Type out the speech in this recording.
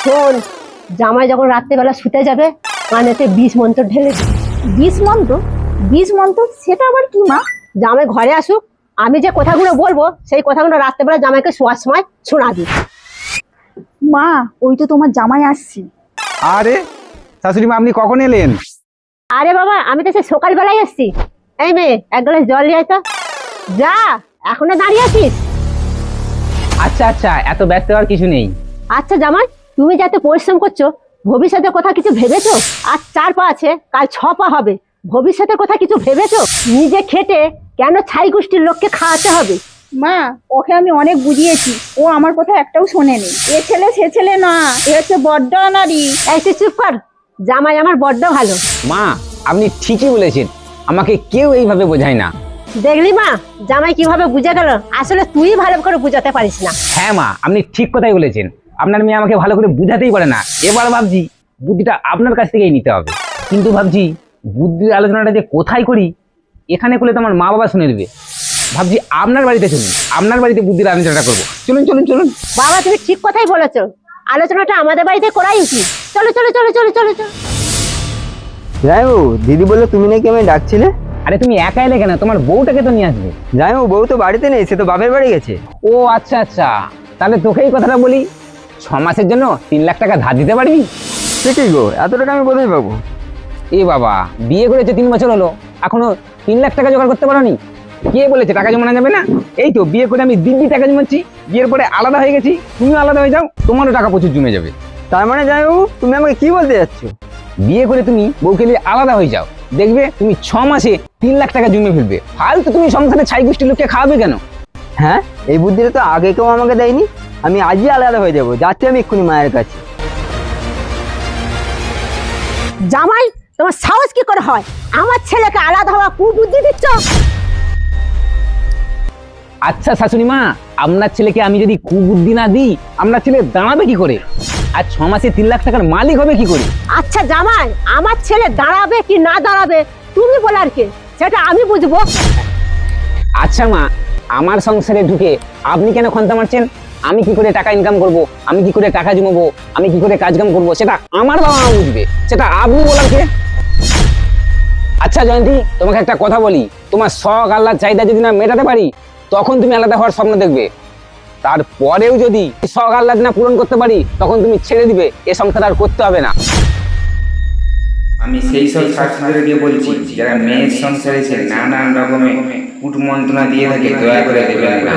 শোন, জামাই যখন রাত্রেবেলা শুতে যাবে কানেতে 20 মন্ত্র ঢেলে দিবি। 20 মন্ত্র? 20 মন্ত্র সেটা আবার কি মা? জামাই ঘরে আসুক, আমি যে কথাগুলো বলবো সেই কথাগুলো রাত্রেবেলা জামাইকে শোয়ার সময় শোনাবি। মা, ওই তো তোমার জামাই আসছে। আরে শাশুড়ি মা, আপনি কখন এলেন? আরে বাবা, আমি তো সে সকালবেলায় এসছি। এই মেয়ে, এক গ্লাস জল নিয়ে আয় তো। যা, এখনো দাঁড়িয়ে আছিস? আচ্ছা আচ্ছা, এত ব্যস্ত হওয়ার কিছু নেই। আচ্ছা জামাই, তুমি যাতে পরিশ্রম করছো, ভবিষ্যতের কথা কিছু ভেবেছো? আজ 4 পা আছে, কাল 6 পা হবে। ভবিষ্যতের কথা কিছু ভেবেছো? নিজে খেটে কেন ছাই গোষ্ঠীর লোককে খাওয়াতে হবে? মা, ওকে আমি অনেক বুঝিয়েছি, ও আমার কথা একটাও শোনেনি। এ ছেলে সে ছেলে না, এ হচ্ছে বড্ড নারী। এই তুই চুপ কর, জামাই আমার বড্ড ভালো। মা, আপনি ঠিকই বলেছেন, আমাকে কেউ এইভাবে বোঝায় না। দেখলি মা, জামাই কিভাবে বুঝে গেল? আসলে তুই ভালো করে বুঝাতে পারিস না। হ্যাঁ মা, আপনি ঠিক কথাই বলেছেন, আপনার মেয়ে আমাকে ভালো করে বুঝাতেই পারে না। এবার ভাবছি বুদ্ধিটা আপনার কাছ থেকেই নিতে হবে, কিন্তু ভাবছি বুদ্ধির আলোচনাটা যে কোথায় করি, এখানে করলে তো আমার মা বাবা শুনে নেবে। ভাবছি আপনার বাড়িতে চলুন, আপনার বাড়িতে বুদ্ধির আলোচনাটা করবো। চলুন চলুন চলুন। বাবা, তুমি ঠিক কথাই বলেছো, আলোচনাটা আমাদের বাড়িতে করাই উচিত। চলো চলো চলো চলো চলো চলো। জামাইবাবু, দিদি বললো তুমি নাকি আমায় ডাকছিলে? আরে তুমি একা এলে কেন? তোমার বউটাকে তো নিয়ে আসবে। জামাইবাবু, বউ তো বাড়িতে নেই, সে তো বাপের বাড়ি গেছে। ও আচ্ছা আচ্ছা, তাহলে তোকে এই কথাটা বলি, 6 মাসের জন্য 3 লাখ টাকা ধার দিতে পারবি? ঠিকই গো, এত টাকা আমি কোথায় পাবো? এ বাবা, বিয়ে করেছে 3 বছর হলো, এখনো 3 লাখ টাকা জোগাড় করতে পারোনি? কে বলেছে টাকা জমানো যাবে না? এই তো বিয়ে করে আমি দিব্যি টাকা জমাচ্ছি, বিয়ের পরে আলাদা হয়ে গেছি, তুমিও আলাদা হয়ে যাও, তোমারও টাকা প্রচুর জমে যাবে। তার মানে জামাইবাবু, তুমি আমাকে কি বলতে যাচ্ছ? বিয়ে করে তুমি বউকে নিয়ে আলাদা হয়ে যাও, দেখবে তুমি 6 মাসে 3 লাখ টাকা জমে ফেলবে। ফালতু তুমি সংসারে ছাই গোষ্ঠীর লোককে খাওয়াবে কেন? হ্যাঁ, এই বুদ্ধিটা তো আগে কেউ আমাকে দেয়নি। আমি আজই আলাদা হয়ে যাবো, যাচ্ছি আমি এক্ষুনি মায়ের কাছে। জামাই, তোমার সাহস কি করে হয় আমার ছেলেকে আলাদা হওয়া কুবুদ্ধি দিচ্ছ? আচ্ছা শাশুড়ি মা, আপনার ছেলেকে আমি যদি কুবুদ্ধি না দিই, আপনার ছেলে দাঁড়াবে কি করে? আর 6 মাসে 3 লাখ টাকার মালিক হবে কি করে? আচ্ছা জামাই, আমার ছেলে দাঁড়াবে কি না দাঁড়াবে তুমি বলার কে, সেটা আমি বুঝবো। আচ্ছা মা, আমার সংসারে ঢুকে আপনি কেন খন্তা মারছেন? আমি কি করে টাকা ইনকাম করব, আমি কি করে টাকা জমাবো, আমি কি করে কাজকাম করব, সেটা আমার বাবা মা বুঝবে, সেটা আপনি বলার কে? আচ্ছা জয়ন্তী, তোমাকে একটা কথা বলি, তোমার শখ আল্লাহর চাহিদা যদি না মেটাতে পারি, তখন তুমি আলাদা হওয়ার স্বপ্ন দেখবে। তারপরেও যদি শখ আল্লাহ না পূরণ করতে পারি, তখন তুমি ছেড়ে দিবে, এ সংসার আর করতে হবে না। আমি সেই সব শাশুড়িদেরকে বলছি যারা মেয়ের সংসারে এসে নানান রকমের কুটমন্ত্রণা দিয়ে থাকে, দয়া করে দেবেন না।